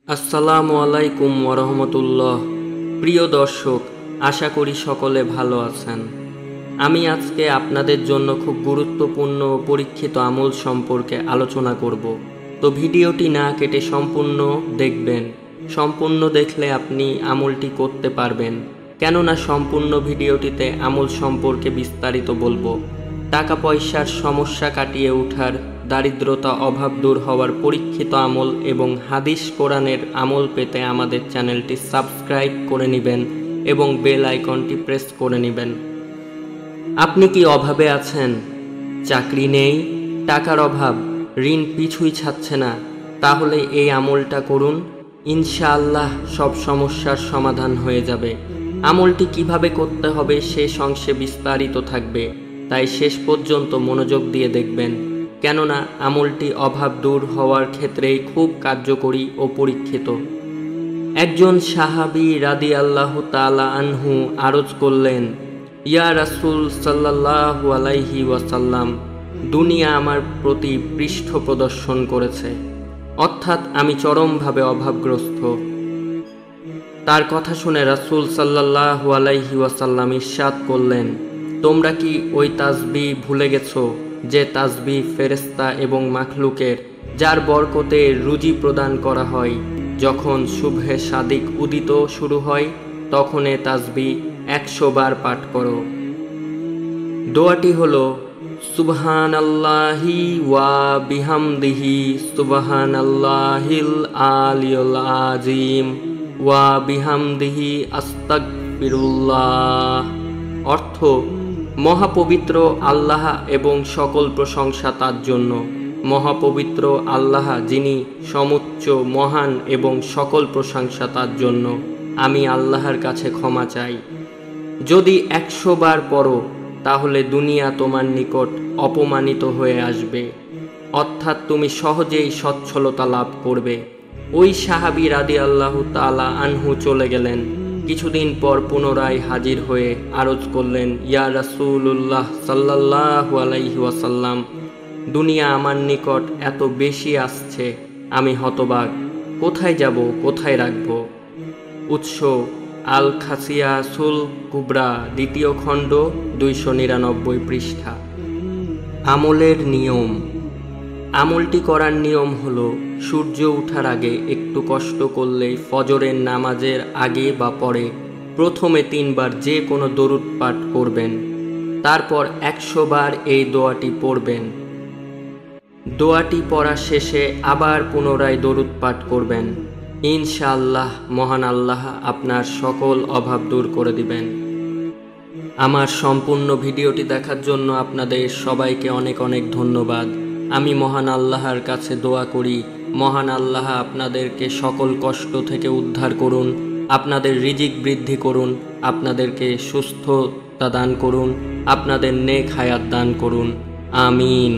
আসসালামু আলাইকুম ওরহমতুল্লাহ। প্রিয় দর্শক, আশা করি সকলে ভালো আছেন। আমি আজকে আপনাদের জন্য খুব গুরুত্বপূর্ণ ও পরীক্ষিত আমল সম্পর্কে আলোচনা করব। তো ভিডিওটি না কেটে সম্পূর্ণ দেখবেন। সম্পূর্ণ দেখলে আপনি আমলটি করতে পারবেন, কেননা সম্পূর্ণ ভিডিওটিতে আমল সম্পর্কে বিস্তারিত বলবো। টাকা পয়সার সমস্যা কাটিয়ে ওঠার, দারিদ্রতা অভাব দূর হওয়ার পরীক্ষিত আমল এবং হাদিস কোরআনের আমল পেতে আমাদের চ্যানেলটি সাবস্ক্রাইব করে নেবেন এবং বেল আইকনটি প্রেস করে নেবেন। আপনি কি অভাবে আছেন? চাকরি নেই, টাকার অভাব, ঋণ পিছুই ছাড়ছে না? তাহলে এই আমলটা করুন, ইনশাআল্লাহ সব সমস্যার সমাধান হয়ে যাবে। আমলটি কিভাবে করতে হবে সে অংশে বিস্তারিত থাকবে, তাই শেষ পর্যন্ত মনোযোগ দিয়ে দেখবেন, কেননা আমলটি অভাব দূর হওয়ার ক্ষেত্রেই খুব কার্যকরী ও পরীক্ষিত। একজন সাহাবী রাদিয়াল্লাহু তাআলা আনহু আরজ করলেন, ইয়া রাসূল সাল্লাল্লাহু আলাইহি ওয়াসাল্লাম, দুনিয়া আমার প্রতি পৃষ্ঠ প্রদর্শন করেছে, অর্থাৎ আমি চরমভাবে অভাবগ্রস্ত। তার কথা শুনে রাসূল সাল্লাল্লাহু আলাইহি ওয়াসাল্লাম ইরশাদ করলেন, তোমরা কি ওই তাসবিহ ভুলে গেছো যে তাসবিহ ফেরেশতা এবং মাখলুকের, যার বরকতে রুজি প্রদান করা হয়? যখন শুভে সাদিক উদিত শুরু হয় তখন এ তাসবিহ 100 বার পাঠ করো। দোয়াটি হলো সুবহানাল্লাহি ওয়া বিহামদিহি সুবহানাল্লাহিল আলিয়্যিল আযীম ওয়া বিহামদিহি আস্তাগফিরুল্লাহ। অর্থ, মহাপবিত্র আল্লাহ এবং সকল প্রশংসা তার জন্য। মহাপবিত্র আল্লাহ, যিনি সমুচ্চ মহান এবং সকল প্রশংসা তার জন্য। আমি আল্লাহর কাছে ক্ষমা চাই। যদি 100 বার পড়ো তাহলে দুনিয়া তোমার নিকট অপমানিত হয়ে আসবে, অর্থাৎ তুমি সহজেই সচ্ছলতা লাভ করবে। ওই সাহাবী রাদিয়াল্লাহু তাআলা আনহু চলে গেলেন। কিছুদিন পর পুনরায় হাজির হয়ে আরজ করলেন, ইয়া রাসূলুল্লাহ সাল্লাল্লাহু আলাইহি ওয়াসাল্লাম, দুনিয়া আমার নিকট এত বেশি আসছে, আমি হতবাক, কোথায় যাব, কোথায় রাখব? উৎস আল খাসিয়া সুল কুবরা, 2য় খণ্ড, 299 পৃষ্ঠা। আমলের নিয়ম। আমলটি করার নিয়ম হলো, সূর্য ওঠার আগে একটু কষ্ট করলেই ফজরের নামাজের আগে বা পরে প্রথমে 3 বার যে কোনো দরুদ পাঠ করবেন। তারপর 100 বার এই দোয়াটি পড়বেন। দোয়াটি পড়া শেষে আবার পুনরায় দরুদ পাঠ করবেন। ইনশাআল্লাহ মহান আল্লাহ আপনার সকল অভাব দূর করে দিবেন। আমার সম্পূর্ণ ভিডিওটি দেখার জন্য আপনাদের সবাইকে অনেক অনেক ধন্যবাদ। আমি মহান আল্লাহর কাছে দোয়া করি, মহান আল্লাহ আপনাদেরকে সকল কষ্ট থেকে উদ্ধার করুন, আপনাদের রিজিক বৃদ্ধি করুন, আপনাদেরকে সুস্থতা দান করুন, আপনাদের নেক হায়াত দান করুন। আমিন।